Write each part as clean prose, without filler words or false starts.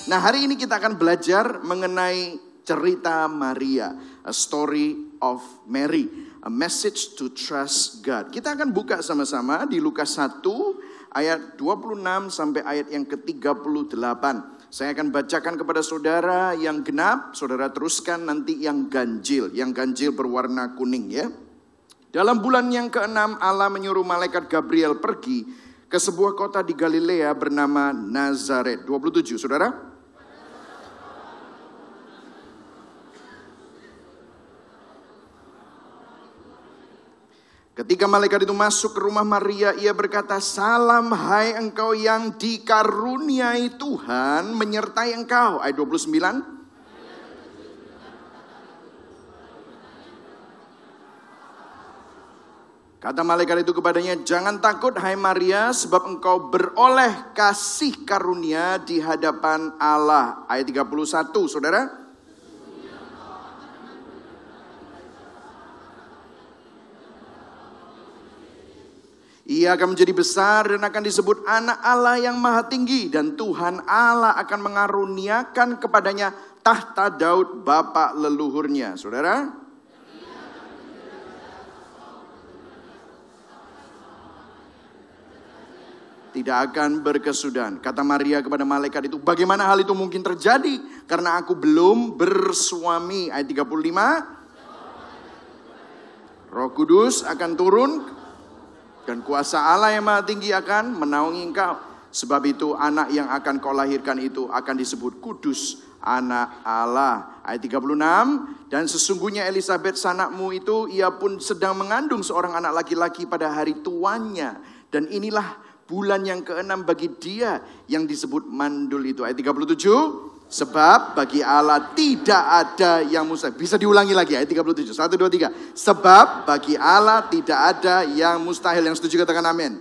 Nah, hari ini kita akan belajar mengenai cerita Maria, a story of Mary, a message to trust God. Kita akan buka sama-sama di Lukas 1 ayat 26 sampai ayat yang ke-38. Saya akan bacakan kepada saudara yang genap, saudara teruskan nanti yang ganjil berwarna kuning ya. Dalam bulan yang ke-6 Allah menyuruh malaikat Gabriel pergi ke sebuah kota di Galilea bernama Nazaret. 27, saudara. Ketika malaikat itu masuk ke rumah Maria, ia berkata, "Salam hai engkau yang dikaruniai Tuhan menyertai engkau." Ayat 29. Kata malaikat itu kepadanya, "Jangan takut hai Maria, sebab engkau beroleh kasih karunia di hadapan Allah." Ayat 31, saudara. Ia akan menjadi besar dan akan disebut anak Allah yang maha tinggi. Dan Tuhan Allah akan mengaruniakan kepadanya tahta Daud bapa leluhurnya. Saudara? Tidak akan berkesudahan. Kata Maria kepada malaikat itu, "Bagaimana hal itu mungkin terjadi? Karena aku belum bersuami." Ayat 35. Roh Kudus akan turun dan kuasa Allah yang maha tinggi akan menaungi engkau. Sebab itu anak yang akan kau lahirkan itu akan disebut kudus, anak Allah. Ayat 36. Dan sesungguhnya Elisabet sanakmu itu, ia pun sedang mengandung seorang anak laki-laki pada hari tuanya. Dan inilah bulan yang ke-6 bagi dia yang disebut mandul itu. Ayat 37. Sebab bagi Allah tidak ada yang mustahil. Bisa diulangi lagi ayat 37. 1, 2, 3. Sebab bagi Allah tidak ada yang mustahil. Yang setuju katakan amin.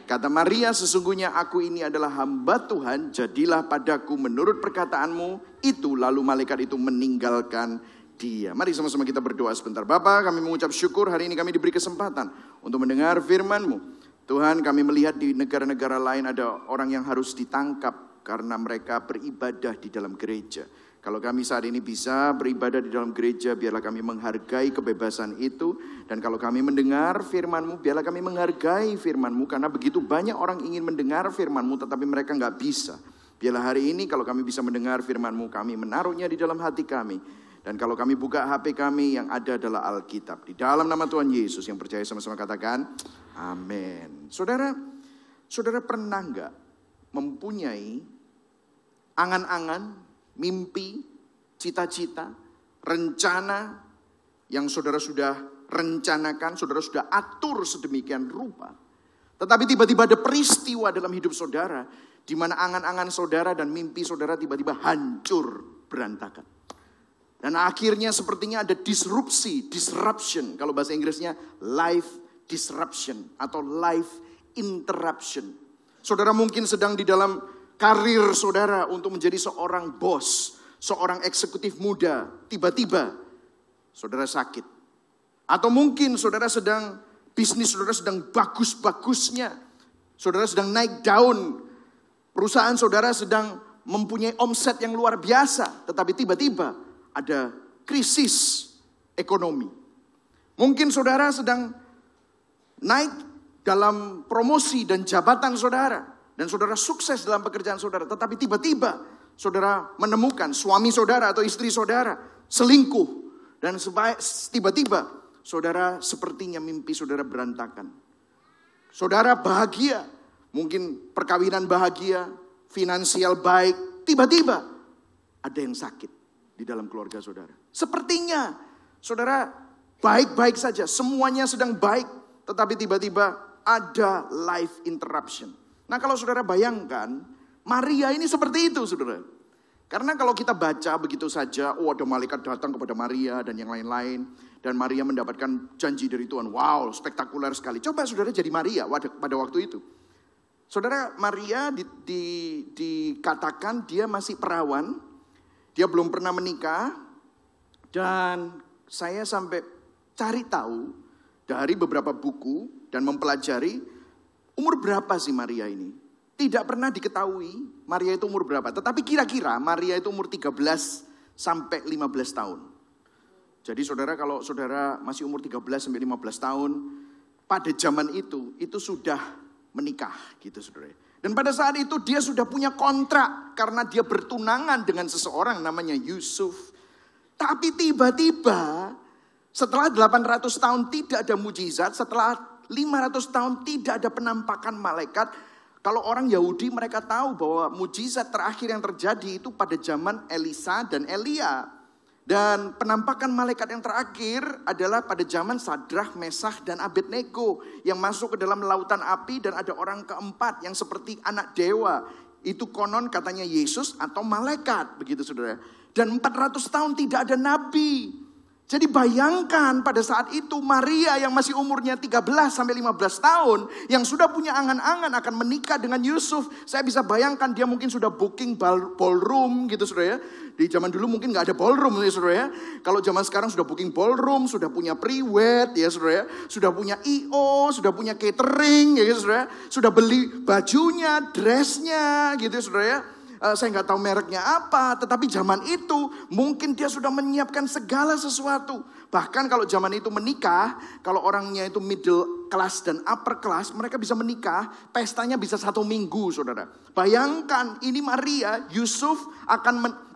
Kata Maria, "Sesungguhnya aku ini adalah hamba Tuhan. Jadilah padaku menurut perkataanmu itu." Lalu malaikat itu meninggalkan dia. Mari sama-sama kita berdoa sebentar. Bapa, kami mengucap syukur hari ini kami diberi kesempatan untuk mendengar firman-Mu. Tuhan, kami melihat di negara-negara lain ada orang yang harus ditangkap karena mereka beribadah di dalam gereja. Kalau kami saat ini bisa beribadah di dalam gereja, biarlah kami menghargai kebebasan itu. Dan kalau kami mendengar firman-Mu, biarlah kami menghargai firman-Mu. Karena begitu banyak orang ingin mendengar firman-Mu, tetapi mereka nggak bisa. Biarlah hari ini kalau kami bisa mendengar firman-Mu, kami menaruhnya di dalam hati kami. Dan kalau kami buka HP kami, yang ada adalah Alkitab. Di dalam nama Tuhan Yesus, yang percaya sama-sama katakan, amin. Saudara pernah nggak mempunyai angan-angan, mimpi, cita-cita, rencana yang saudara sudah rencanakan, saudara sudah atur sedemikian rupa. Tetapi tiba-tiba ada peristiwa dalam hidup saudara di mana angan-angan saudara dan mimpi saudara tiba-tiba hancur berantakan. Dan akhirnya sepertinya ada disruption. Kalau bahasa Inggrisnya life disruption atau life interruption. Saudara mungkin sedang di dalam karir saudara untuk menjadi seorang bos, seorang eksekutif muda, tiba-tiba saudara sakit. Atau mungkin bisnis saudara sedang bagus-bagusnya, saudara sedang naik daun, perusahaan saudara sedang mempunyai omset yang luar biasa, tetapi tiba-tiba ada krisis ekonomi. Mungkin saudara sedang naik dalam promosi dan jabatan saudara. Dan saudara sukses dalam pekerjaan saudara. Tetapi tiba-tiba saudara menemukan suami saudara atau istri saudara selingkuh. Dan tiba-tiba saudara sepertinya mimpi saudara berantakan. Saudara bahagia. Mungkin perkawinan bahagia, finansial baik. Tiba-tiba ada yang sakit di dalam keluarga saudara. Sepertinya saudara baik-baik saja. Semuanya sedang baik. Tetapi tiba-tiba ada life interruption. Nah kalau saudara bayangkan, Maria ini seperti itu saudara. Karena kalau kita baca begitu saja, ada malaikat datang kepada Maria dan yang lain-lain. Dan Maria mendapatkan janji dari Tuhan. Wow, spektakuler sekali. Coba saudara jadi Maria pada waktu itu. Saudara, Maria dikatakan dia masih perawan. Dia belum pernah menikah. Dan saya sampai cari tahu dari beberapa buku dan mempelajari umur berapa sih Maria ini. Tidak pernah diketahui Maria itu umur berapa. Tetapi kira-kira Maria itu umur 13 sampai 15 tahun. Jadi saudara, kalau saudara masih umur 13 sampai 15 tahun, pada zaman itu sudah menikah gitu saudara. Dan pada saat itu dia sudah punya kontrak karena dia bertunangan dengan seseorang namanya Yusuf. Tapi tiba-tiba setelah 800 tahun tidak ada mujizat, setelah 500 tahun tidak ada penampakan malaikat. Kalau orang Yahudi mereka tahu bahwa mujizat terakhir yang terjadi itu pada zaman Elisa dan Elia. Dan penampakan malaikat yang terakhir adalah pada zaman Sadrah, Mesakh, dan Abednego yang masuk ke dalam lautan api, dan ada orang keempat yang seperti anak dewa. Itu konon katanya Yesus atau malaikat, begitu saudara. Dan 400 tahun tidak ada nabi. Jadi bayangkan pada saat itu Maria yang masih umurnya 13 sampai 15 tahun, yang sudah punya angan-angan akan menikah dengan Yusuf. Saya bisa bayangkan dia mungkin sudah booking ballroom gitu saudara ya. Di zaman dulu mungkin gak ada ballroom ya saudara ya. Kalau zaman sekarang sudah booking ballroom, sudah punya pre-wed ya saudara ya. Sudah punya I.O, sudah punya catering ya saudara ya. Sudah beli bajunya, dressnya gitu ya saudara ya. Saya nggak tahu mereknya apa, tetapi zaman itu mungkin dia sudah menyiapkan segala sesuatu. Bahkan kalau zaman itu menikah, kalau orangnya itu middle class dan upper class, mereka bisa menikah, pestanya bisa 1 minggu saudara. Bayangkan ini Maria, Yusuf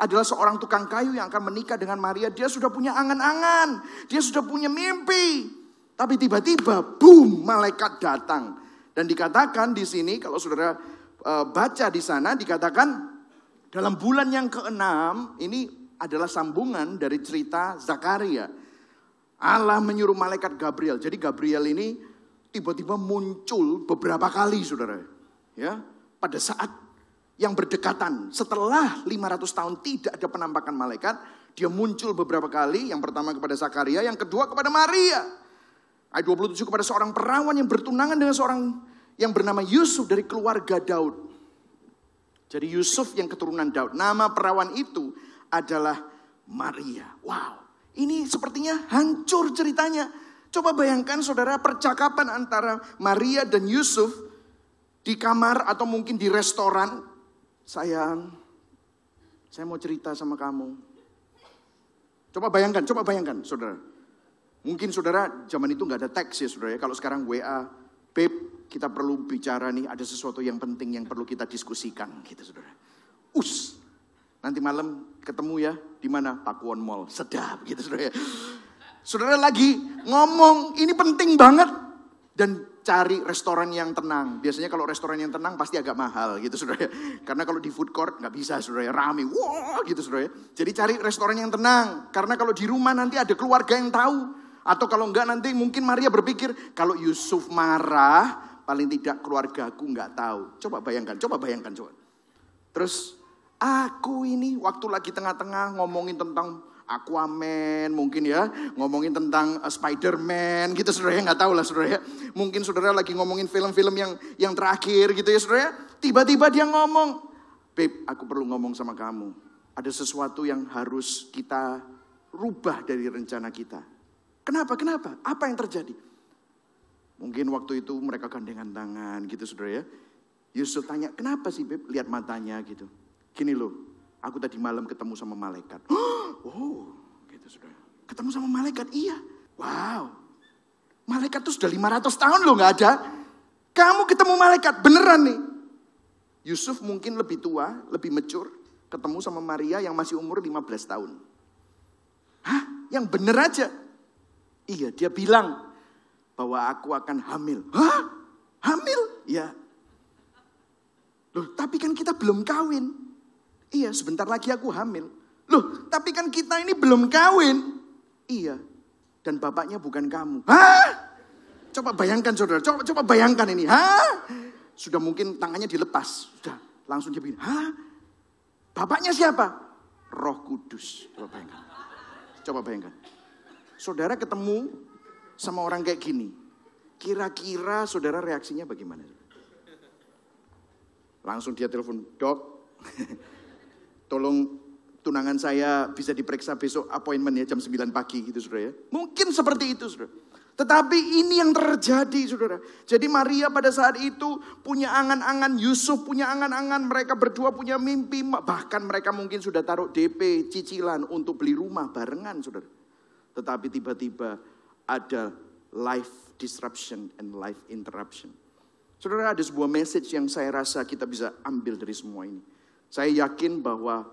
adalah seorang tukang kayu yang akan menikah dengan Maria. Dia sudah punya angan-angan, dia sudah punya mimpi. Tapi tiba-tiba, boom, malaikat datang. Dan dikatakan di sini, kalau saudara baca di sana, dikatakan dalam bulan yang ke-6, ini adalah sambungan dari cerita Zakaria. Allah menyuruh malaikat Gabriel. Jadi Gabriel ini tiba-tiba muncul beberapa kali saudara. Ya, pada saat yang berdekatan. Setelah 500 tahun tidak ada penampakan malaikat, dia muncul beberapa kali. Yang pertama kepada Zakaria, yang kedua kepada Maria. Ayat 27 kepada seorang perawan yang bertunangan dengan seorang yang bernama Yusuf dari keluarga Daud. Jadi Yusuf yang keturunan Daud. Nama perawan itu adalah Maria. Wow, ini sepertinya hancur ceritanya. Coba bayangkan saudara, percakapan antara Maria dan Yusuf di kamar atau mungkin di restoran. Sayang, saya mau cerita sama kamu. Coba bayangkan saudara. Mungkin saudara zaman itu gak ada teks ya saudara ya. Kalau sekarang WA, babe, kita perlu bicara nih, ada sesuatu yang penting yang perlu kita diskusikan gitu saudara. Nanti malam ketemu ya, di mana? Pakuwon Mall. Sedap gitu saudara ya. Saudara lagi ngomong, ini penting banget. Dan cari restoran yang tenang. Biasanya kalau restoran yang tenang pasti agak mahal gitu saudara ya. Karena kalau di food court gak bisa saudara ya, rame. Wah gitu saudara ya. Jadi cari restoran yang tenang. Karena kalau di rumah nanti ada keluarga yang tahu. Atau kalau enggak nanti mungkin Maria berpikir, kalau Yusuf marah, paling tidak keluargaku enggak tahu. Coba bayangkan. Terus aku ini waktu lagi tengah-tengah ngomongin tentang Aquaman mungkin ya. Ngomongin tentang Spider-Man gitu saudara ya. Enggak tahu lah saudara ya. Mungkin saudara lagi ngomongin film-film yang terakhir gitu ya saudara ya. Tiba-tiba dia ngomong, babe aku perlu ngomong sama kamu. Ada sesuatu yang harus kita rubah dari rencana kita. Kenapa? Apa yang terjadi? Mungkin waktu itu mereka gandengan tangan gitu saudara ya. Yusuf tanya, kenapa sih Beb? Lihat matanya gitu. Gini loh, aku tadi malam ketemu sama malaikat. Oh gitu saudara. Ketemu sama malaikat, iya. Wow. Malaikat tuh sudah 500 tahun loh gak ada. Kamu ketemu malaikat, beneran nih. Yusuf mungkin lebih tua, lebih mature. Ketemu sama Maria yang masih umur 15 tahun. Hah? Yang bener aja. Iya, dia bilang bahwa aku akan hamil. Hah? Hamil? Ya. Loh, tapi kan kita belum kawin. Iya, sebentar lagi aku hamil. Loh, tapi kan kita ini belum kawin. Iya. Dan bapaknya bukan kamu. Hah? Coba bayangkan saudara, coba bayangkan ini. Hah? Sudah mungkin tangannya dilepas. Sudah, langsung dia bilang, hah? Bapaknya siapa? Roh Kudus. Coba bayangkan. Saudara ketemu sama orang kayak gini. Kira-kira saudara reaksinya bagaimana? Langsung dia telepon, dok. Tolong tunangan saya bisa diperiksa besok appointment ya jam 9 pagi gitu saudara ya. Mungkin seperti itu saudara. Tetapi ini yang terjadi, saudara. Jadi Maria pada saat itu punya angan-angan, Yusuf punya angan-angan, mereka berdua punya mimpi. Bahkan mereka mungkin sudah taruh DP, cicilan untuk beli rumah barengan, saudara. Tetapi tiba-tiba ada life disruption and life interruption. Saudara, ada sebuah message yang saya rasa kita bisa ambil dari semua ini. Saya yakin bahwa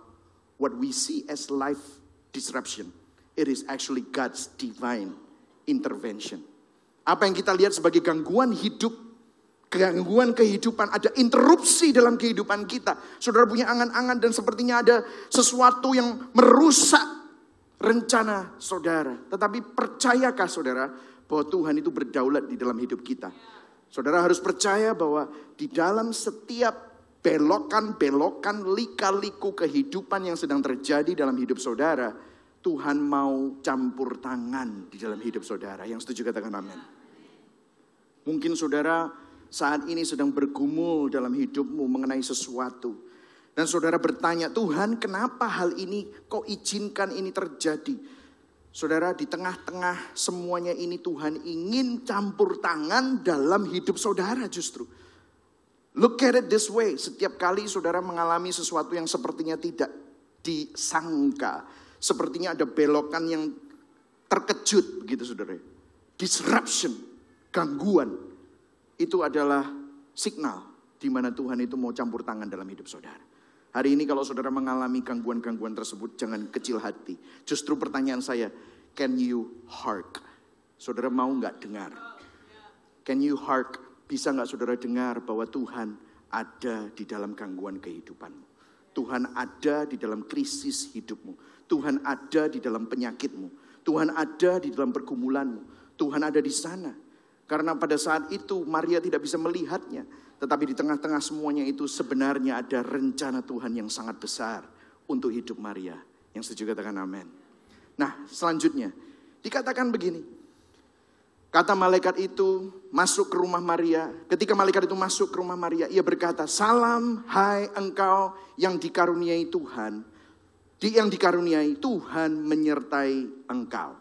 what we see as life disruption, it is actually God's divine intervention. Apa yang kita lihat sebagai gangguan hidup, gangguan kehidupan, ada interupsi dalam kehidupan kita. Saudara punya angan-angan dan sepertinya ada sesuatu yang merusak rencana saudara. Tetapi percayakah saudara bahwa Tuhan itu berdaulat di dalam hidup kita? Saudara harus percaya bahwa di dalam setiap belokan-belokan, lika-liku kehidupan yang sedang terjadi dalam hidup saudara, Tuhan mau campur tangan di dalam hidup saudara. Yang setuju katakan amin. Mungkin saudara saat ini sedang bergumul dalam hidupmu mengenai sesuatu. Dan saudara bertanya, Tuhan kenapa hal ini kok izinkan ini terjadi? Saudara, di tengah-tengah semuanya ini Tuhan ingin campur tangan dalam hidup saudara justru. Look at it this way. Setiap kali saudara mengalami sesuatu yang sepertinya tidak disangka, sepertinya ada belokan yang terkejut begitu saudara. Disruption, gangguan. Itu adalah signal di mana Tuhan itu mau campur tangan dalam hidup saudara. Hari ini kalau saudara mengalami gangguan-gangguan tersebut, jangan kecil hati. Justru pertanyaan saya, can you hark? Saudara mau nggak dengar? Can you hark? Bisa nggak saudara dengar bahwa Tuhan ada di dalam gangguan kehidupanmu? Tuhan ada di dalam krisis hidupmu. Tuhan ada di dalam penyakitmu. Tuhan ada di dalam pergumulanmu. Tuhan ada di sana. Karena pada saat itu Maria tidak bisa melihatnya. Tetapi di tengah-tengah semuanya itu sebenarnya ada rencana Tuhan yang sangat besar untuk hidup Maria. Yang setuju katakan amin. Nah selanjutnya dikatakan begini. Kata malaikat itu masuk ke rumah Maria. Ketika malaikat itu masuk ke rumah Maria, ia berkata, "Salam hai engkau yang dikaruniai Tuhan. Yang dikaruniai Tuhan menyertai engkau."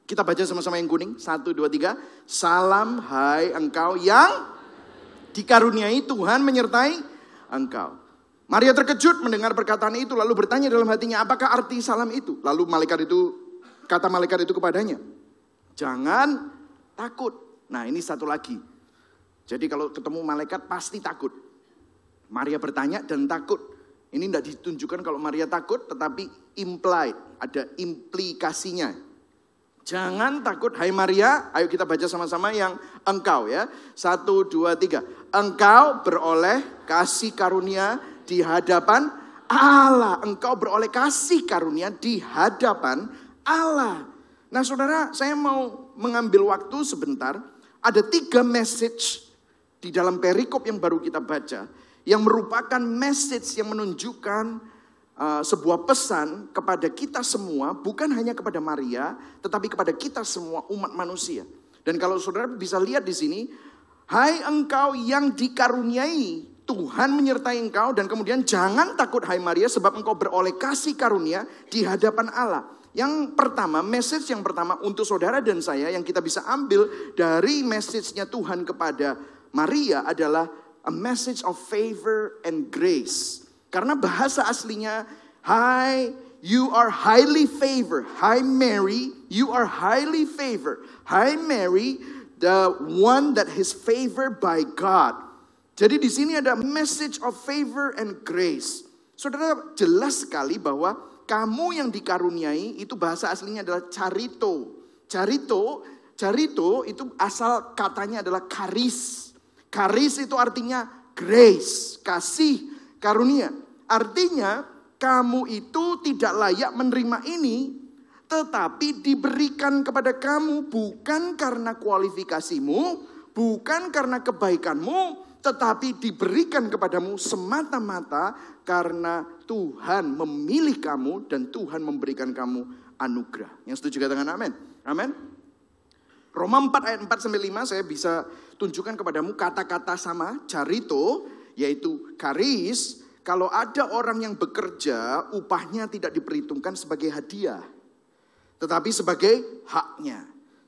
Kita baca sama-sama yang kuning. 1, 2, 3. Salam hai engkau yang dikaruniai Tuhan menyertai engkau. Maria terkejut mendengar perkataan itu, lalu bertanya dalam hatinya, apakah arti salam itu? Lalu kata malaikat itu kepadanya, jangan takut. Nah ini satu lagi. Jadi kalau ketemu malaikat pasti takut. Maria bertanya dan takut. Ini tidak ditunjukkan kalau Maria takut, tetapi implied, ada implikasinya. Jangan takut, hai Maria. Ayo kita baca sama-sama yang engkau ya. 1, 2, 3. Engkau beroleh kasih karunia di hadapan Allah. Engkau beroleh kasih karunia di hadapan Allah. Nah saudara, saya mau mengambil waktu sebentar. Ada 3 message di dalam perikop yang baru kita baca. Yang merupakan message yang menunjukkan sebuah pesan kepada kita semua, bukan hanya kepada Maria, tetapi kepada kita semua umat manusia. Dan kalau saudara bisa lihat di sini, hai engkau yang dikaruniai, Tuhan menyertai engkau, dan kemudian jangan takut hai Maria, sebab engkau beroleh kasih karunia di hadapan Allah. Yang pertama, message yang pertama untuk saudara dan saya yang kita bisa ambil dari message-nya Tuhan kepada Maria adalah a message of favor and grace. Karena bahasa aslinya, hi, you are highly favored. Hi Mary, you are highly favored. Hi Mary, the one that is favored by God. Jadi di sini ada message of favor and grace. Saudara jelas sekali bahwa kamu yang dikaruniai itu bahasa aslinya adalah charito. Charito itu asal katanya adalah charis. Charis itu artinya grace, kasih karunia. Artinya kamu itu tidak layak menerima ini, tetapi diberikan kepada kamu bukan karena kualifikasimu, bukan karena kebaikanmu, tetapi diberikan kepadamu semata-mata karena Tuhan memilih kamu dan Tuhan memberikan kamu anugerah. Yang setuju katakan amin. Amin. Roma 4 ayat 4-5 saya bisa tunjukkan kepadamu kata-kata sama, charito, yaitu charis. Kalau ada orang yang bekerja, upahnya tidak diperhitungkan sebagai hadiah, tetapi sebagai haknya.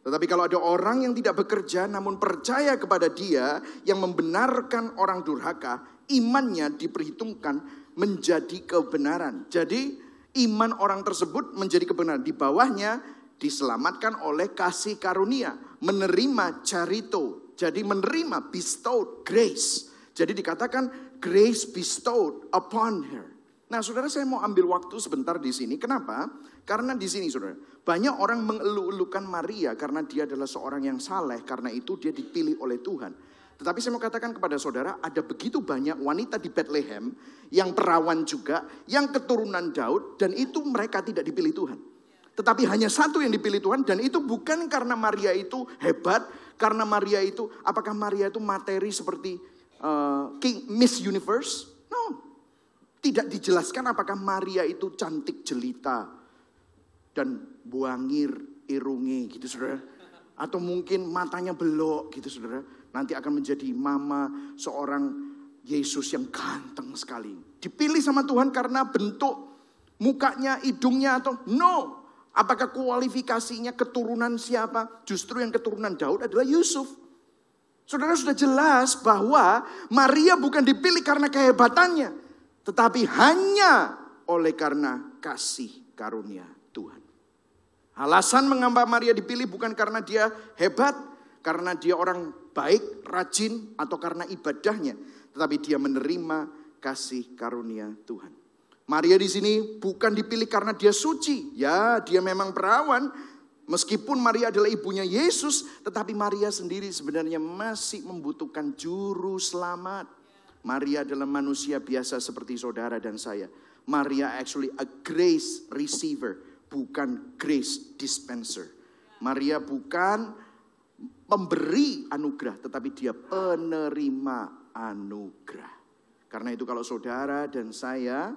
Tetapi kalau ada orang yang tidak bekerja namun percaya kepada Dia yang membenarkan orang durhaka, imannya diperhitungkan menjadi kebenaran. Jadi iman orang tersebut menjadi kebenaran. Di bawahnya diselamatkan oleh kasih karunia, menerima charito. Jadi menerima bestowed grace. Jadi dikatakan grace bestowed upon her. Nah, saudara, saya mau ambil waktu sebentar di sini. Kenapa? Karena di sini, saudara, banyak orang mengeluh-elukan Maria karena dia adalah seorang yang saleh, karena itu dia dipilih oleh Tuhan. Tetapi saya mau katakan kepada saudara, ada begitu banyak wanita di Bethlehem yang perawan juga, yang keturunan Daud, dan itu mereka tidak dipilih Tuhan. Tetapi hanya satu yang dipilih Tuhan, dan itu bukan karena Maria itu hebat, karena Maria itu, apakah Maria itu materi seperti Miss Universe? No. Tidak dijelaskan apakah Maria itu cantik jelita dan buangir irungi gitu, saudara. Atau mungkin matanya belok gitu, saudara. Nanti akan menjadi mama seorang Yesus yang ganteng sekali. Dipilih sama Tuhan karena bentuk mukanya, hidungnya atau no. Apakah kualifikasinya keturunan siapa? Justru yang keturunan Daud adalah Yusuf. Saudara, sudah jelas bahwa Maria bukan dipilih karena kehebatannya, tetapi hanya oleh karena kasih karunia Tuhan. Alasan mengapa Maria dipilih bukan karena dia hebat, karena dia orang baik, rajin, atau karena ibadahnya, tetapi dia menerima kasih karunia Tuhan. Maria di sini bukan dipilih karena dia suci. Ya, dia memang perawan. Meskipun Maria adalah ibunya Yesus, tetapi Maria sendiri sebenarnya masih membutuhkan juru selamat. Maria adalah manusia biasa seperti saudara dan saya. Maria actually a grace receiver, bukan grace dispenser. Maria bukan pemberi anugerah, tetapi dia penerima anugerah. Karena itu kalau saudara dan saya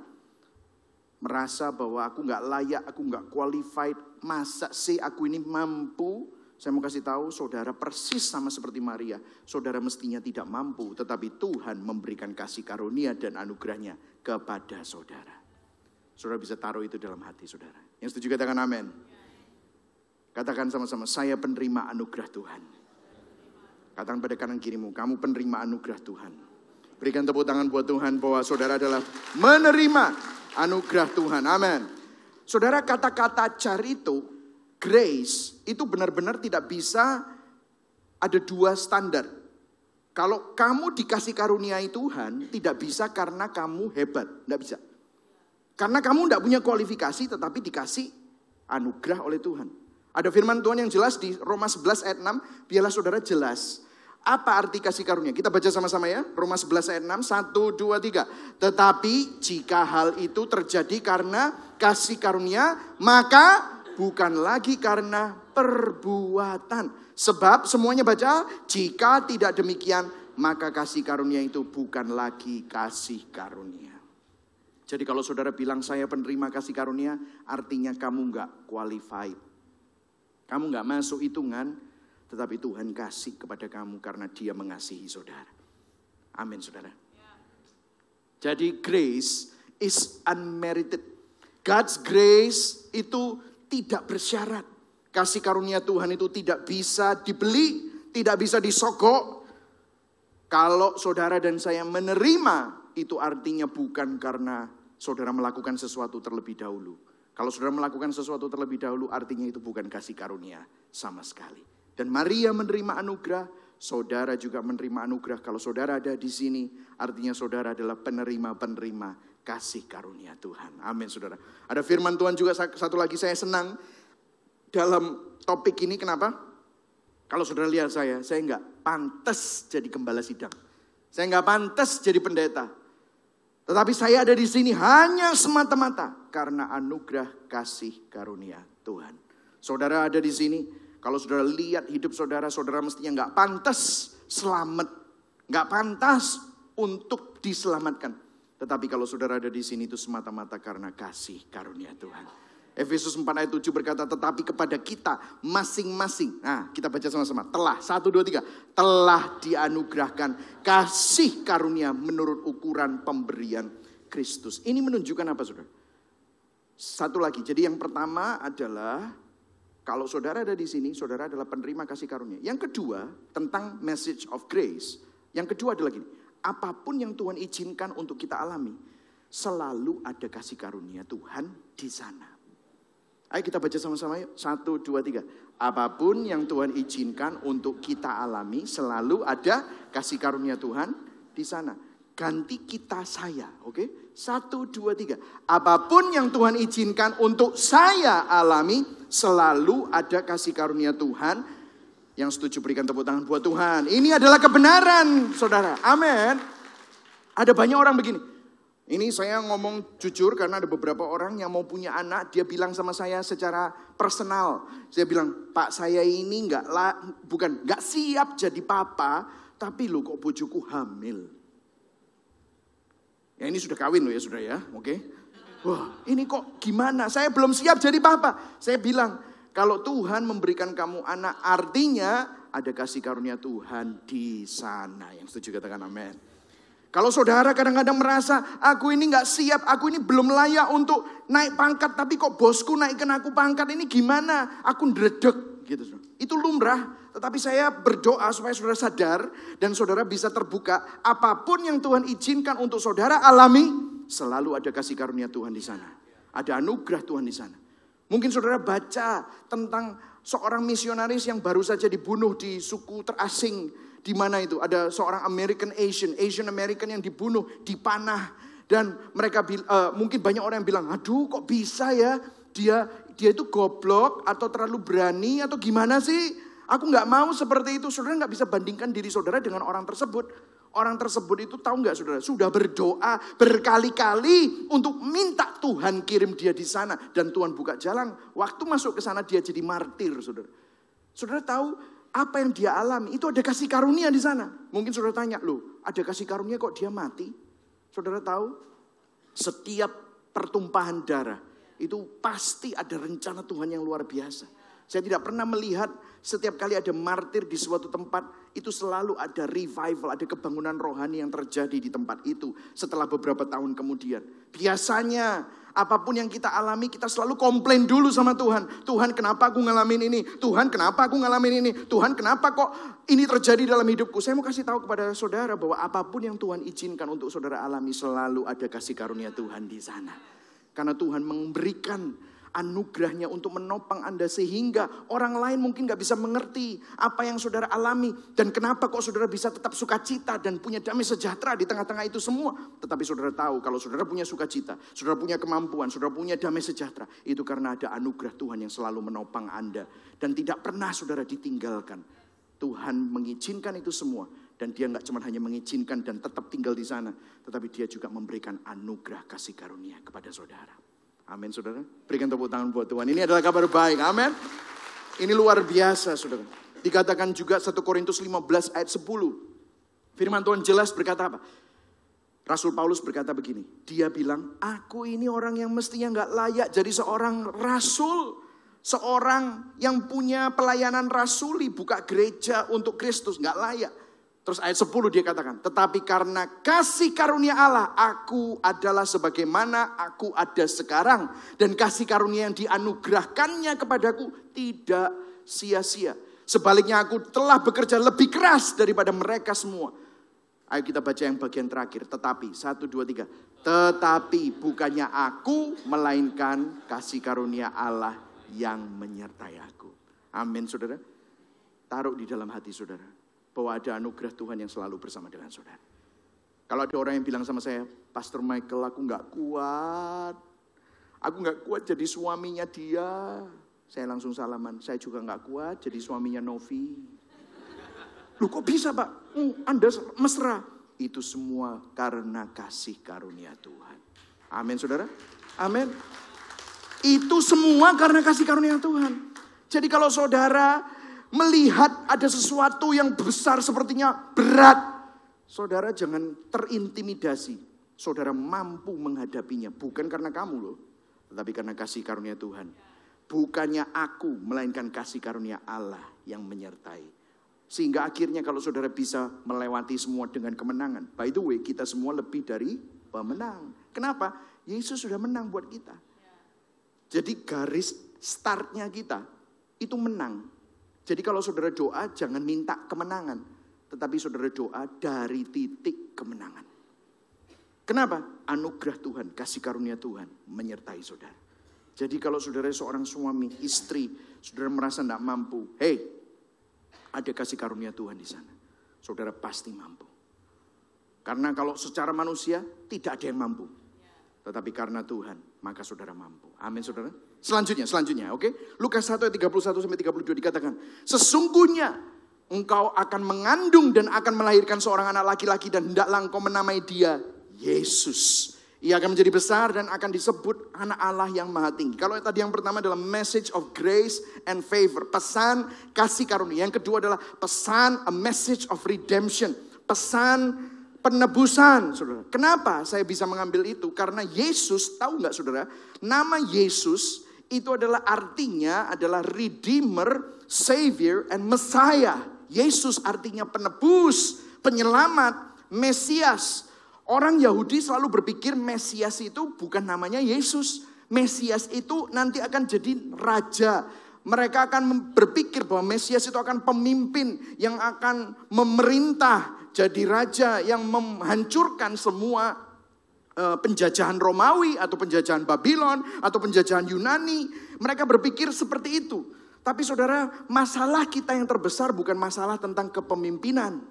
merasa bahwa aku gak layak, aku gak qualified, masa sih aku ini mampu? Saya mau kasih tahu saudara persis sama seperti Maria. Saudara mestinya tidak mampu, tetapi Tuhan memberikan kasih karunia dan anugerahnya kepada saudara. Saudara bisa taruh itu dalam hati saudara. Yang setuju katakan amin. Katakan sama-sama, saya penerima anugerah Tuhan. Katakan pada kanan kirimu, kamu penerima anugerah Tuhan. Berikan tepuk tangan buat Tuhan bahwa saudara adalah menerima anugerah Tuhan. Amin. Saudara, kata-kata charito, grace, itu benar-benar tidak bisa ada dua standar. Kalau kamu dikasih karuniai Tuhan, tidak bisa karena kamu hebat. Tidak bisa. Karena kamu tidak punya kualifikasi, tetapi dikasih anugerah oleh Tuhan. Ada firman Tuhan yang jelas di Roma 11 ayat 6. Biarlah saudara jelas. Apa arti kasih karunia? Kita baca sama-sama ya. Roma 11 ayat 6. 1, 2, 3. Tetapi jika hal itu terjadi karena kasih karunia, maka bukan lagi karena perbuatan. Sebab semuanya baca, jika tidak demikian, maka kasih karunia itu bukan lagi kasih karunia. Jadi kalau saudara bilang saya penerima kasih karunia, artinya kamu gak qualified. Kamu gak masuk hitungan, tetapi Tuhan kasih kepada kamu karena Dia mengasihi saudara. Amin saudara. Jadi grace is unmerited. God's grace itu tidak bersyarat. Kasih karunia Tuhan itu tidak bisa dibeli, tidak bisa disogok. Kalau saudara dan saya menerima, itu artinya bukan karena saudara melakukan sesuatu terlebih dahulu. Kalau saudara melakukan sesuatu terlebih dahulu, artinya itu bukan kasih karunia sama sekali. Dan Maria menerima anugerah, saudara juga menerima anugerah. Kalau saudara ada di sini, artinya saudara adalah penerima-penerima kasih karunia Tuhan. Amin saudara. Ada firman Tuhan juga satu lagi, saya senang dalam topik ini. Kenapa? Kalau saudara lihat saya enggak pantas jadi gembala sidang. Saya enggak pantas jadi pendeta. Tetapi saya ada di sini hanya semata-mata karena anugerah kasih karunia Tuhan. Saudara ada di sini, kalau saudara lihat hidup saudara, saudara mestinya enggak pantas selamat. Enggak pantas untuk diselamatkan. Tetapi kalau saudara ada di sini itu semata-mata karena kasih karunia Tuhan. Efesus 4 ayat 7 berkata, tetapi kepada kita masing-masing. Nah, kita baca sama-sama. Telah, 1, 2, 3. Telah dianugerahkan kasih karunia menurut ukuran pemberian Kristus. Ini menunjukkan apa saudara? Satu lagi, jadi yang pertama adalah Kalau saudara ada di sini, saudara adalah penerima kasih karunia. Yang kedua, tentang message of grace. Yang kedua adalah gini, apapun yang Tuhan izinkan untuk kita alami, selalu ada kasih karunia Tuhan di sana. Ayo kita baca sama-sama yuk. 1, 2, 3. Apapun yang Tuhan izinkan untuk kita alami, selalu ada kasih karunia Tuhan di sana. Ganti kita saya, oke? 1, 2, 3. Apapun yang Tuhan izinkan untuk saya alami, selalu ada kasih karunia Tuhan. Yang setuju berikan tepuk tangan buat Tuhan. Ini adalah kebenaran, saudara. Amin. Ada banyak orang begini. Ini saya ngomong jujur karena ada beberapa orang yang mau punya anak. Dia bilang sama saya secara personal. Saya bilang, Pak, saya ini nggak siap jadi papa, tapi lo kok bojoku hamil. Ya ini sudah kawin loh ya sudah ya, oke. Wah ini kok gimana, saya belum siap jadi papa. Saya bilang, kalau Tuhan memberikan kamu anak, artinya ada kasih karunia Tuhan di sana. Yang setuju katakan amin. Kalau saudara kadang-kadang merasa, aku ini gak siap, aku ini belum layak untuk naik pangkat, tapi kok bosku naikkan aku pangkat, ini gimana? Aku ndredeg gitu. Itu lumrah. Tetapi saya berdoa supaya saudara sadar dan saudara bisa terbuka. Apapun yang Tuhan izinkan untuk saudara alami, selalu ada kasih karunia Tuhan di sana. Ada anugerah Tuhan di sana. Mungkin saudara baca tentang seorang misionaris yang baru saja dibunuh di suku terasing. Di mana itu? Ada seorang Asian American yang dibunuh, dipanah. Dan mereka mungkin banyak orang yang bilang, aduh kok bisa ya? Dia itu goblok atau terlalu berani atau gimana sih? Aku gak mau seperti itu. Saudara gak bisa bandingkan diri saudara dengan orang tersebut. Orang tersebut itu tahu gak saudara? Sudah berdoa berkali-kali untuk minta Tuhan kirim dia di sana. Dan Tuhan buka jalan. Waktu masuk ke sana dia jadi martir saudara. Saudara tahu apa yang dia alami? Itu ada kasih karunia di sana. Mungkin saudara tanya, loh ada kasih karunia kok dia mati? Saudara tahu? Setiap pertumpahan darah itu pasti ada rencana Tuhan yang luar biasa. Saya tidak pernah melihat setiap kali ada martir di suatu tempat, itu selalu ada revival, ada kebangunan rohani yang terjadi di tempat itu setelah beberapa tahun kemudian. Biasanya apapun yang kita alami, kita selalu komplain dulu sama Tuhan. Tuhan kenapa aku ngalamin ini? Tuhan kenapa aku ngalamin ini? Tuhan kenapa kok ini terjadi dalam hidupku? Saya mau kasih tahu kepada saudara bahwa apapun yang Tuhan izinkan untuk saudara alami, selalu ada kasih karunia Tuhan di sana. Karena Tuhan memberikan anugerahnya untuk menopang Anda sehingga orang lain mungkin gak bisa mengerti apa yang saudara alami. Dan kenapa kok saudara bisa tetap sukacita dan punya damai sejahtera di tengah-tengah itu semua. Tetapi saudara tahu kalau saudara punya sukacita, saudara punya kemampuan, saudara punya damai sejahtera. Itu karena ada anugerah Tuhan yang selalu menopang Anda. Dan tidak pernah saudara ditinggalkan. Tuhan mengizinkan itu semua. Dan dia gak cuma hanya mengizinkan dan tetap tinggal di sana. Tetapi dia juga memberikan anugerah kasih karunia kepada saudara. Amin saudara. Berikan tepuk tangan buat Tuhan. Ini adalah kabar baik. Amin. Ini luar biasa saudara. Dikatakan juga 1 Korintus 15 ayat 10. Firman Tuhan jelas berkata apa? Rasul Paulus berkata begini. Dia bilang, aku ini orang yang mestinya gak layak jadi seorang rasul. Seorang yang punya pelayanan rasuli, buka gereja untuk Kristus, gak layak. Terus ayat 10 dia katakan, tetapi karena kasih karunia Allah, aku adalah sebagaimana aku ada sekarang. Dan kasih karunia yang dianugerahkannya kepadaku tidak sia-sia. Sebaliknya aku telah bekerja lebih keras daripada mereka semua. Ayo kita baca yang bagian terakhir. Tetapi, 1, 2, 3. Tetapi bukannya aku, melainkan kasih karunia Allah yang menyertai aku. Amin saudara. Taruh di dalam hati saudara. Bahwa ada anugerah Tuhan yang selalu bersama dengan saudara. Kalau ada orang yang bilang sama saya, Pastor Michael aku gak kuat. Aku gak kuat jadi suaminya dia. Saya langsung salaman, saya juga gak kuat jadi suaminya Novi. Loh kok bisa Pak? Anda mesra. Itu semua karena kasih karunia Tuhan. Amin saudara. Amin. Itu semua karena kasih karunia Tuhan. Jadi kalau saudara melihat ada sesuatu yang besar sepertinya berat, saudara jangan terintimidasi. Saudara mampu menghadapinya. Bukan karena kamu loh, tetapi karena kasih karunia Tuhan. Bukannya aku, melainkan kasih karunia Allah yang menyertai. Sehingga akhirnya kalau saudara bisa melewati semua dengan kemenangan. By the way, kita semua lebih dari pemenang. Kenapa? Yesus sudah menang buat kita. Jadi garis startnya kita itu menang. Jadi kalau saudara doa jangan minta kemenangan, tetapi saudara doa dari titik kemenangan. Kenapa? Anugerah Tuhan, kasih karunia Tuhan menyertai saudara. Jadi kalau saudara seorang suami, istri, saudara merasa tidak mampu, ada kasih karunia Tuhan di sana. Saudara pasti mampu. Karena kalau secara manusia tidak ada yang mampu. Tetapi karena Tuhan, maka saudara mampu. Amin saudara. Selanjutnya, oke. Lukas 1 ayat 31-32 dikatakan, sesungguhnya engkau akan mengandung dan akan melahirkan seorang anak laki-laki dan hendaklah engkau menamai dia Yesus. Ia akan menjadi besar dan akan disebut anak Allah yang maha tinggi. Kalau tadi yang pertama adalah message of grace and favor. Pesan kasih karunia. Yang kedua adalah pesan a message of redemption. Pesan penebusan, saudara. Kenapa saya bisa mengambil itu? Karena Yesus, tahu nggak saudara? Nama Yesus itu adalah artinya adalah Redeemer, Savior, and Messiah. Yesus artinya penebus, penyelamat, Mesias. Orang Yahudi selalu berpikir Mesias itu bukan namanya Yesus. Mesias itu nanti akan jadi raja. Mereka akan berpikir bahwa Mesias itu akan pemimpin yang akan memerintah, jadi raja yang menghancurkan semua penjajahan Romawi atau penjajahan Babylon atau penjajahan Yunani. Mereka berpikir seperti itu. Tapi saudara, masalah kita yang terbesar bukan masalah tentang kepemimpinan.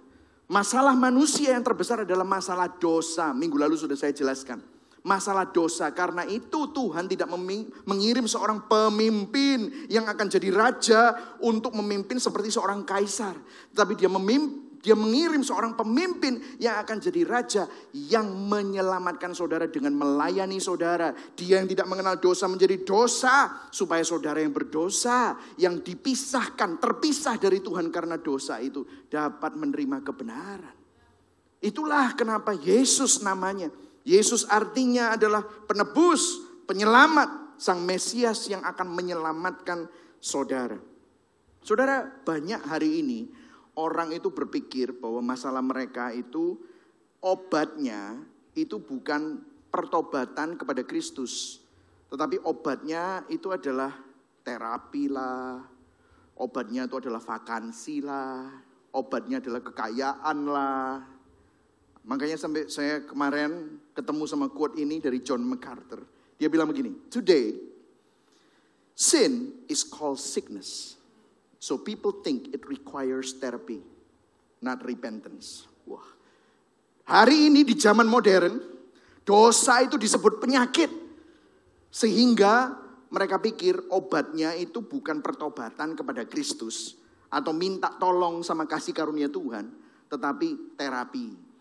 Masalah manusia yang terbesar adalah masalah dosa. Minggu lalu sudah saya jelaskan. Masalah dosa, karena itu Tuhan tidak mengirim seorang pemimpin yang akan jadi raja untuk memimpin seperti seorang kaisar. Tetapi dia mengirim seorang pemimpin yang akan jadi raja yang menyelamatkan saudara dengan melayani saudara. Dia yang tidak mengenal dosa menjadi dosa supaya saudara yang berdosa, yang dipisahkan, terpisah dari Tuhan karena dosa itu dapat menerima kebenaran. Itulah kenapa Yesus namanya. Yesus artinya adalah penebus, penyelamat, sang Mesias yang akan menyelamatkan saudara. Saudara, banyak hari ini orang itu berpikir bahwa masalah mereka itu obatnya itu bukan pertobatan kepada Kristus. Tetapi obatnya itu adalah terapi lah, obatnya itu adalah vakansi lah, obatnya adalah kekayaan lah. Makanya sampai saya kemarin ketemu sama quote ini dari John MacArthur. Dia bilang begini, today sin is called sickness. So people think it requires therapy, not repentance. Wah. Hari ini di zaman modern, dosa itu disebut penyakit. Sehingga mereka pikir obatnya itu bukan pertobatan kepada Kristus atau minta tolong sama kasih karunia Tuhan, tetapi terapi.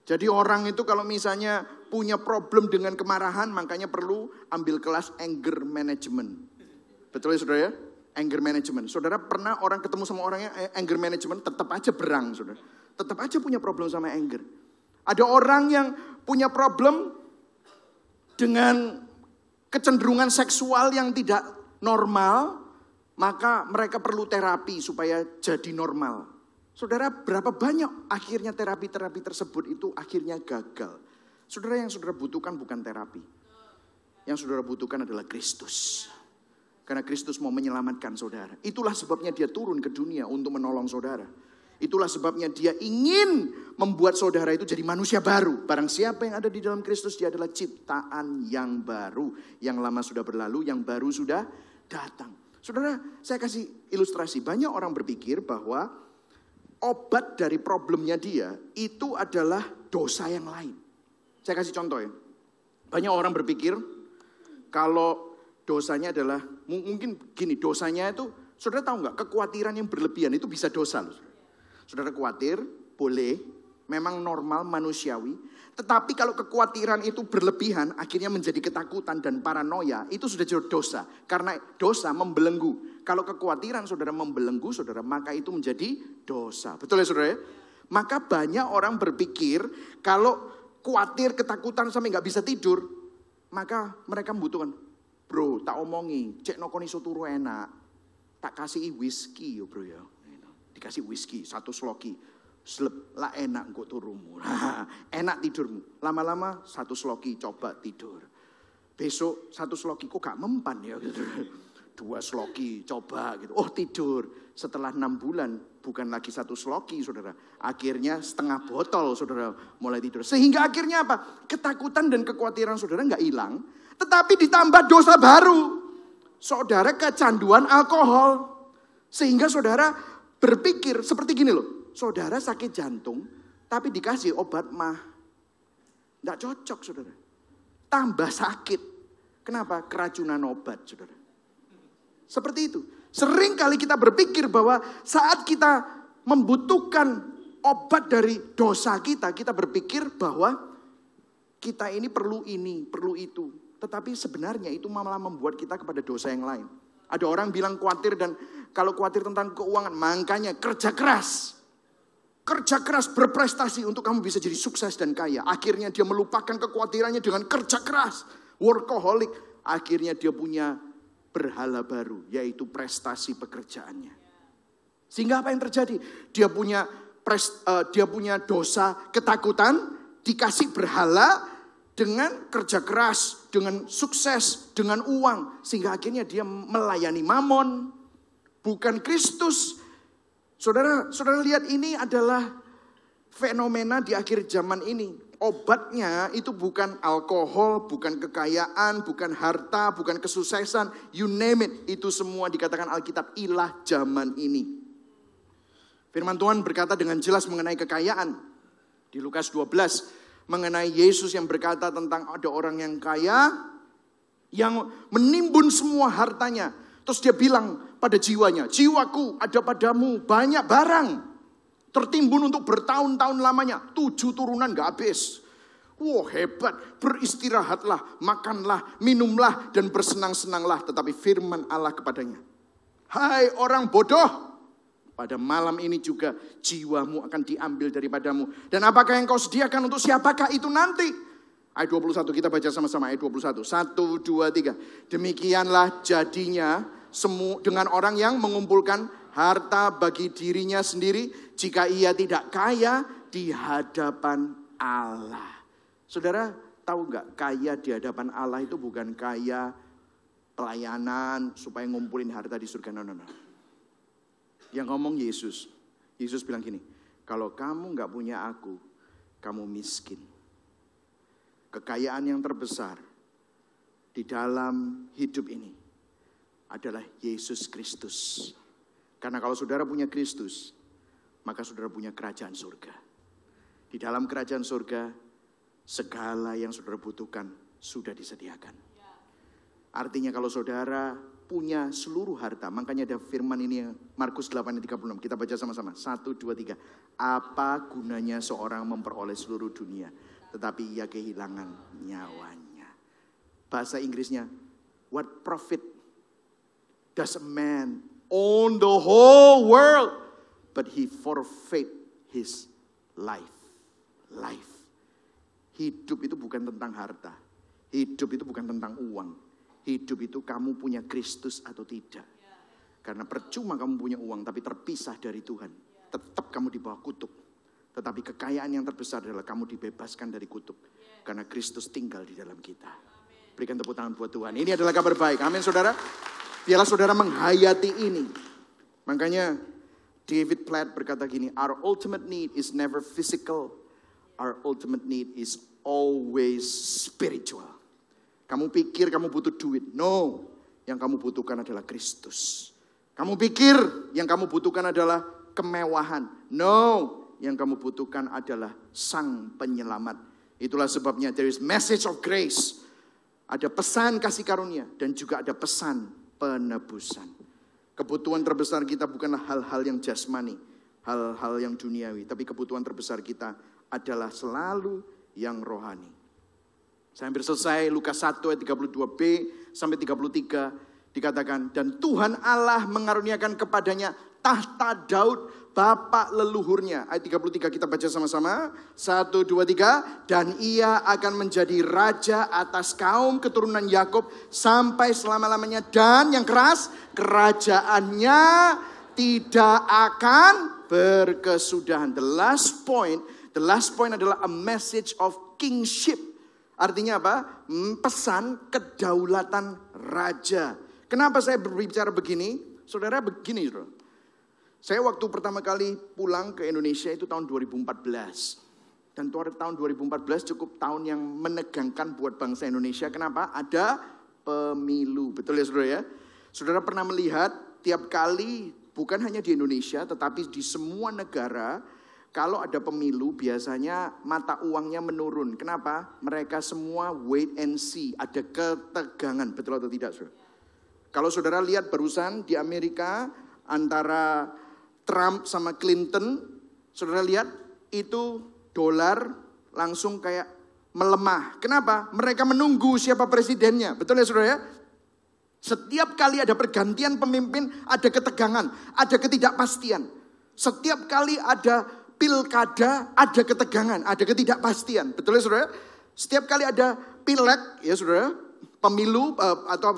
Jadi orang itu kalau misalnya punya problem dengan kemarahan, makanya perlu ambil kelas anger management. Betul ya saudara ya? Anger management. Saudara pernah orang ketemu sama orangnya anger management, tetap aja berang saudara. Tetap aja punya problem sama anger. Ada orang yang punya problem dengan kecenderungan seksual yang tidak normal, maka mereka perlu terapi supaya jadi normal. Saudara, berapa banyak akhirnya terapi-terapi tersebut itu akhirnya gagal. Saudara, yang saudara butuhkan bukan terapi. Yang saudara butuhkan adalah Kristus. Karena Kristus mau menyelamatkan saudara. Itulah sebabnya dia turun ke dunia untuk menolong saudara. Itulah sebabnya dia ingin membuat saudara itu jadi manusia baru. Barang siapa yang ada di dalam Kristus, dia adalah ciptaan yang baru. Yang lama sudah berlalu, yang baru sudah datang. Saudara, saya kasih ilustrasi. Banyak orang berpikir bahwa obat dari problemnya dia itu adalah dosa yang lain. Saya kasih contoh ya. Banyak orang berpikir kalau dosanya adalah, mungkin gini, dosanya itu, saudara tahu nggak, kekhawatiran yang berlebihan itu bisa dosa loh. Saudara khawatir, boleh, memang normal, manusiawi. Tetapi kalau kekhawatiran itu berlebihan, akhirnya menjadi ketakutan dan paranoia, itu sudah jadi dosa. Karena dosa membelenggu. Kalau kekhawatiran saudara membelenggu saudara, maka itu menjadi dosa. Betul ya saudara ya? Maka banyak orang berpikir kalau khawatir, ketakutan sampai gak bisa tidur, maka mereka membutuhkan, bro tak omongi, cek nokoni soturu enak, tak kasih whisky yo bro ya. Dikasih whisky, 1 sloki, slep lah enak kok turumu, enak tidurmu. Lama-lama 1 sloki coba tidur, besok 1 sloki kok gak mempan ya gitu. 2 sloki, coba gitu. Oh tidur. Setelah 6 bulan, bukan lagi 1 sloki saudara. Akhirnya setengah botol saudara mulai tidur. Sehingga akhirnya apa? Ketakutan dan kekhawatiran saudara nggak hilang. Tetapi ditambah dosa baru. Saudara kecanduan alkohol. Sehingga saudara berpikir seperti gini loh. Saudara sakit jantung, tapi dikasih obat mah. Nggak cocok saudara. Tambah sakit. Kenapa? Keracunan obat saudara. Seperti itu. Sering kali kita berpikir bahwa saat kita membutuhkan obat dari dosa kita berpikir bahwa kita ini, perlu itu. Tetapi sebenarnya itu malah membuat kita kepada dosa yang lain. Ada orang bilang khawatir, dan kalau khawatir tentang keuangan, makanya kerja keras. Kerja keras berprestasi untuk kamu bisa jadi sukses dan kaya. Akhirnya dia melupakan kekhawatirannya dengan kerja keras. Workaholic. Akhirnya dia punya berhala baru, yaitu prestasi pekerjaannya. Sehingga apa yang terjadi? Dia punya dosa ketakutan, dikasih berhala dengan kerja keras, dengan sukses, dengan uang. Sehingga akhirnya dia melayani mamon, bukan Kristus. Saudara lihat, ini adalah fenomena di akhir zaman ini. Obatnya itu bukan alkohol, bukan kekayaan, bukan harta, bukan kesuksesan, you name it. Itu semua dikatakan Alkitab ilah zaman ini. Firman Tuhan berkata dengan jelas mengenai kekayaan. Di Lukas 12 mengenai Yesus yang berkata tentang ada orang yang kaya yang menimbun semua hartanya. Terus dia bilang pada jiwanya, jiwaku ada padamu banyak barang. Tertimbun untuk bertahun-tahun lamanya. 7 turunan gak habis. Wah hebat. Beristirahatlah, makanlah, minumlah, dan bersenang-senanglah. Tetapi firman Allah kepadanya, hai orang bodoh, pada malam ini juga jiwamu akan diambil daripadamu. Dan apakah yang kau sediakan untuk siapakah itu nanti? Ayat 21, kita baca sama-sama ayat 21. 1, 2, 3. Demikianlah jadinya dengan orang yang mengumpulkan harta bagi dirinya sendiri, jika ia tidak kaya di hadapan Allah. Saudara tahu nggak, kaya di hadapan Allah itu bukan kaya pelayanan supaya ngumpulin harta di surga. No. Yang ngomong Yesus. Yesus bilang gini, kalau kamu nggak punya aku, kamu miskin. Kekayaan yang terbesar di dalam hidup ini adalah Yesus Kristus. Karena kalau saudara punya Kristus, maka saudara punya kerajaan surga. Di dalam kerajaan surga, segala yang saudara butuhkan sudah disediakan. Artinya kalau saudara punya seluruh harta, makanya ada firman ini Markus 8:36. Kita baca sama-sama. 1, 2, 3. Apa gunanya seorang memperoleh seluruh dunia, tetapi ia kehilangan nyawanya. Bahasa Inggrisnya, what profit does a man own the whole world, but he forfeit his life. Hidup itu bukan tentang harta. Hidup itu bukan tentang uang. Hidup itu kamu punya Kristus atau tidak. Karena percuma kamu punya uang tapi terpisah dari Tuhan, tetap kamu di bawah kutuk. Tetapi kekayaan yang terbesar adalah kamu dibebaskan dari kutuk. Karena Kristus tinggal di dalam kita. Berikan tepuk tangan buat Tuhan. Ini adalah kabar baik. Amin saudara. Biarlah saudara menghayati ini. Makanya David Platt berkata gini, our ultimate need is never physical. Our ultimate need is always spiritual. Kamu pikir kamu butuh duit. No, yang kamu butuhkan adalah Kristus. Kamu pikir yang kamu butuhkan adalah kemewahan. No, yang kamu butuhkan adalah Sang Penyelamat. Itulah sebabnya there is message of grace. Ada pesan kasih karunia dan juga ada pesan penebusan. Kebutuhan terbesar kita bukanlah hal-hal yang jasmani, hal-hal yang duniawi, tapi kebutuhan terbesar kita adalah selalu yang rohani. Saya hampir selesai. Lukas 1 ayat 32b sampai 33 dikatakan, dan Tuhan Allah mengaruniakan kepadanya tahta Daud bapak leluhurnya. Ayat 33 kita baca sama-sama. 1, 2, 3. Dan ia akan menjadi raja atas kaum keturunan Yakub sampai selama-lamanya. Dan yang keras, kerajaannya tidak akan berkesudahan. The last point adalah a message of kingship. Artinya apa? Pesan kedaulatan raja. Kenapa saya berbicara begini? Saudara begini, saudara. Saya waktu pertama kali pulang ke Indonesia itu tahun 2014. Dan tahun 2014 cukup tahun yang menegangkan buat bangsa Indonesia. Kenapa? Ada pemilu. Betul ya saudara ya? Saudara pernah melihat tiap kali, bukan hanya di Indonesia, tetapi di semua negara, kalau ada pemilu biasanya mata uangnya menurun. Kenapa? Mereka semua wait and see, ada ketegangan. Betul atau tidak saudara? Kalau saudara lihat barusan di Amerika antara Trump sama Clinton, saudara lihat itu dolar langsung kayak melemah. Kenapa? Mereka menunggu siapa presidennya. Betul ya saudara ya? Setiap kali ada pergantian pemimpin ada ketegangan, ada ketidakpastian. Setiap kali ada pilkada ada ketegangan, ada ketidakpastian. Betul ya saudara? Setiap kali ada pileg ya saudara, pemilu atau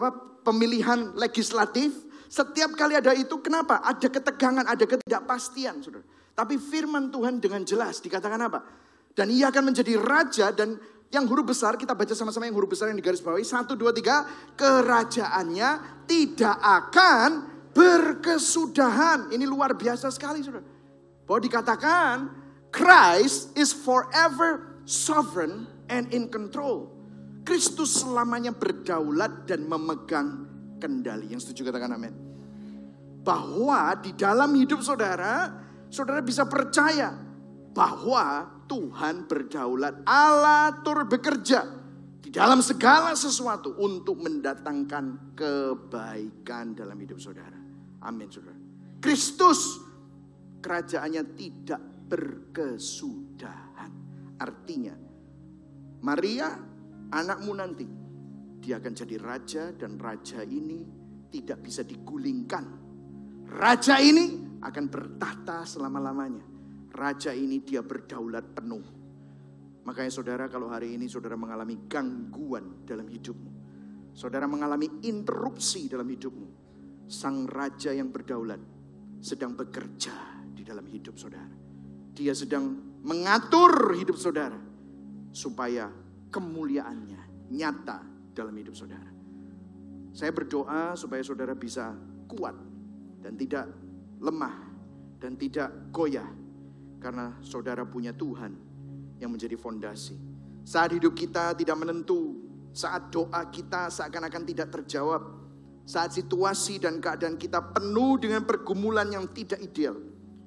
pemilihan legislatif, setiap kali ada itu kenapa? Ada ketegangan, ada ketidakpastian saudara. Tapi firman Tuhan dengan jelas dikatakan apa? Dan ia akan menjadi raja, dan yang huruf besar, kita baca sama-sama yang huruf besar yang digaris bawahi. 1, 2, 3. Kerajaannya tidak akan berkesudahan. Ini luar biasa sekali saudara. Bahwa dikatakan Christ is forever sovereign and in control. Kristus selamanya berdaulat dan memegang kendali. Yang setuju katakan amin. Bahwa di dalam hidup saudara, saudara bisa percaya bahwa Tuhan berdaulat. Allah turut bekerja di dalam segala sesuatu untuk mendatangkan kebaikan dalam hidup saudara. Amin saudara. Kristus kerajaannya tidak berkesudahan. Artinya Maria anakmu nanti, dia akan jadi raja, dan raja ini tidak bisa digulingkan. Raja ini akan bertahta selama-lamanya. Raja ini dia berdaulat penuh. Makanya saudara, kalau hari ini saudara mengalami gangguan dalam hidupmu, saudara mengalami interupsi dalam hidupmu, sang raja yang berdaulat sedang bekerja di dalam hidup saudara. Dia sedang mengatur hidup saudara supaya kemuliaannya nyata dalam hidup saudara. Saya berdoa supaya saudara bisa kuat dan tidak lemah dan tidak goyah, karena saudara punya Tuhan yang menjadi fondasi. Saat hidup kita tidak menentu, saat doa kita seakan-akan tidak terjawab, saat situasi dan keadaan kita penuh dengan pergumulan yang tidak ideal,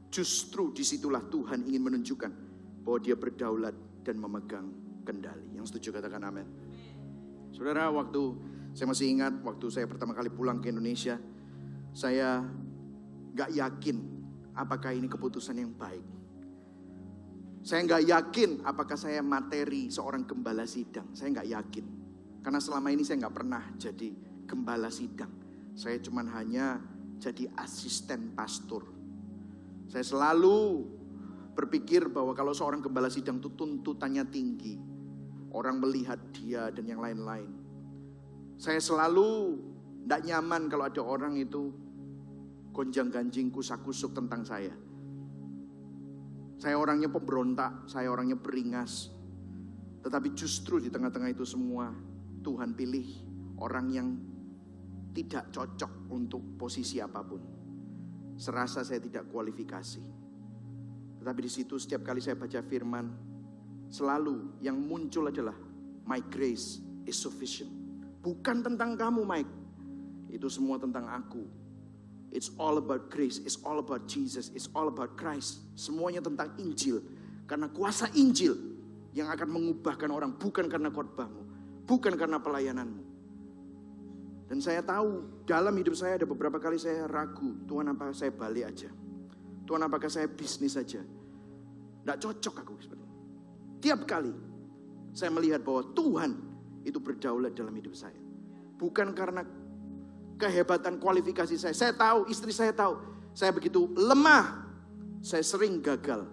justru disitulah Tuhan ingin menunjukkan bahwa dia berdaulat dan memegang kendali. Yang setuju katakan amin. Saudara, waktu saya masih ingat waktu saya pertama kali pulang ke Indonesia, saya gak yakin apakah ini keputusan yang baik. Saya gak yakin apakah saya materi seorang gembala sidang. Saya gak yakin. Karena selama ini saya gak pernah jadi gembala sidang. Saya cuma hanya jadi asisten pastor. Saya selalu berpikir bahwa kalau seorang gembala sidang itu tuntutannya tinggi. Orang melihat dia dan yang lain-lain. Saya selalu tidak nyaman kalau ada orang itu gonjang-ganjing, kusak-kusuk tentang saya. Saya orangnya pemberontak, saya orangnya beringas. Tetapi justru di tengah-tengah itu semua, Tuhan pilih orang yang tidak cocok untuk posisi apapun. Serasa saya tidak kualifikasi. Tetapi di situ setiap kali saya baca firman, selalu yang muncul adalah my grace is sufficient. Bukan tentang kamu Mike, itu semua tentang aku. It's all about grace, it's all about Jesus, it's all about Christ. Semuanya tentang Injil. Karena kuasa Injil yang akan mengubahkan orang, bukan karena khotbahmu, bukan karena pelayananmu. Dan saya tahu dalam hidup saya ada beberapa kali saya ragu, Tuhan apakah saya balik aja? Tuhan apakah saya bisnis aja? Tidak cocok aku seperti itu. Tiap kali saya melihat bahwa Tuhan itu berdaulat dalam hidup saya. Bukan karena kehebatan kualifikasi saya. Saya tahu, istri saya tahu, saya begitu lemah. Saya sering gagal.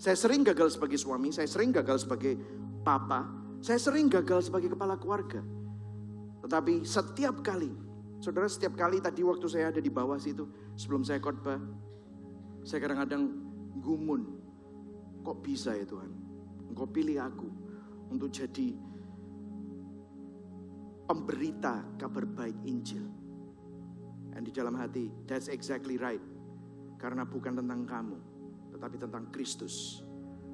Saya sering gagal sebagai suami, saya sering gagal sebagai papa, saya sering gagal sebagai kepala keluarga. Tetapi setiap kali, saudara, setiap kali tadi waktu saya ada di bawah situ, sebelum saya khotbah, saya kadang-kadang gumun. Kok bisa ya Tuhan? Engkau pilih aku untuk jadi pemberita kabar baik Injil. Dan di dalam hati, that's exactly right. Karena bukan tentang kamu, tetapi tentang Kristus.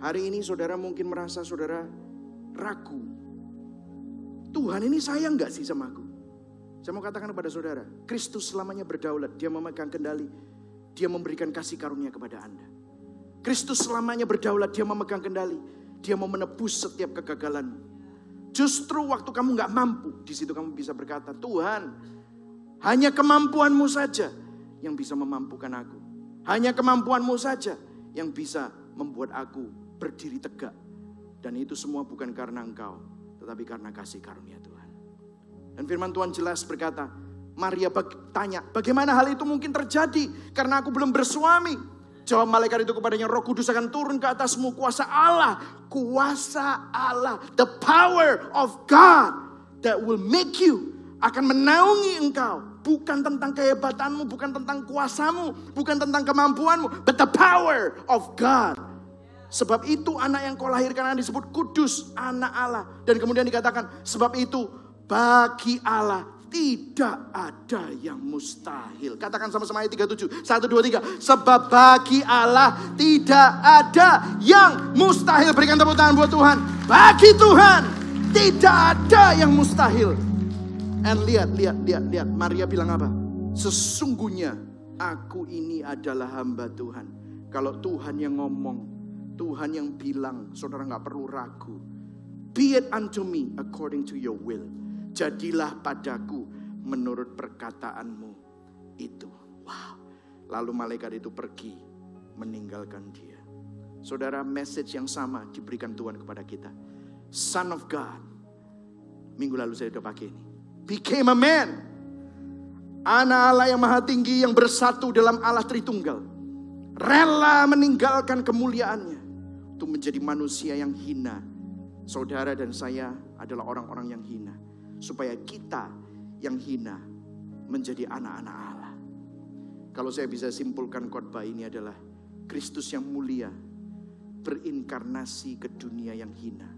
Hari ini saudara mungkin merasa saudara ragu. Tuhan ini sayang gak sih sama aku? Saya mau katakan kepada saudara, Kristus selamanya berdaulat. Dia memegang kendali. Dia memberikan kasih karunia kepada Anda. Kristus selamanya berdaulat. Dia memegang kendali. Dia mau menebus setiap kegagalanmu. Justru waktu kamu gak mampu, di situ kamu bisa berkata, Tuhan, hanya kemampuanmu saja yang bisa memampukan aku. Hanya kemampuanmu saja yang bisa membuat aku berdiri tegak. Dan itu semua bukan karena engkau, tetapi karena kasih karunia Tuhan. Dan firman Tuhan jelas berkata, Maria tanya, bagaimana hal itu mungkin terjadi? Karena aku belum bersuami. Jawab malaikat itu kepadanya, Roh Kudus akan turun ke atasmu, kuasa Allah, the power of God that will make you, akan menaungi engkau. Bukan tentang kehebatanmu, bukan tentang kuasamu, bukan tentang kemampuanmu, but the power of God. Sebab itu anak yang kau lahirkan akan disebut kudus, anak Allah. Dan kemudian dikatakan, sebab itu bagi Allah tidak ada yang mustahil. Katakan sama-sama ayat 37. 1, 2, 3. Sebab bagi Allah tidak ada yang mustahil. Berikan tepuk tangan buat Tuhan. Bagi Tuhan tidak ada yang mustahil. And lihat. Maria bilang apa? Sesungguhnya aku ini adalah hamba Tuhan. Kalau Tuhan yang ngomong, Tuhan yang bilang, saudara gak perlu ragu. Be it unto me according to your will. Jadilah padaku menurut perkataanmu itu. Wow. Lalu malaikat itu pergi meninggalkan dia. Saudara, message yang sama diberikan Tuhan kepada kita. Son of God. Minggu lalu saya udah pakai ini. Became a man. Anak Allah yang maha tinggi yang bersatu dalam Allah Tritunggal. Rela meninggalkan kemuliaannya untuk menjadi manusia yang hina. Saudara dan saya adalah orang-orang yang hina. Supaya kita yang hina menjadi anak-anak Allah. Kalau saya bisa simpulkan khotbah ini adalah Kristus yang mulia berinkarnasi ke dunia yang hina.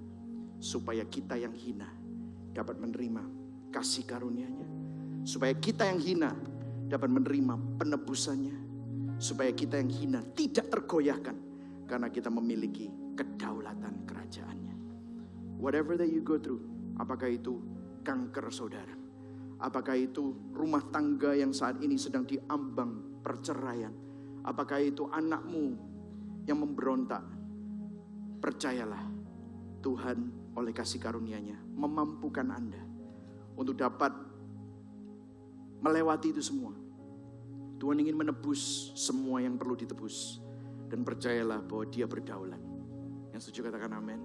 Supaya kita yang hina dapat menerima kasih karunia-Nya. Supaya kita yang hina dapat menerima penebusannya. Supaya kita yang hina tidak tergoyahkan. Karena kita memiliki kedaulatan kerajaan-Nya. Whatever that you go through. Apakah itu kanker saudara. Apakah itu rumah tangga yang saat ini sedang diambang perceraian. Apakah itu anakmu yang memberontak. Percayalah. Tuhan oleh kasih karunia-Nya memampukan Anda untuk dapat melewati itu semua. Tuhan ingin menebus semua yang perlu ditebus. Dan percayalah bahwa Dia berdaulat. Yang setuju katakan amin.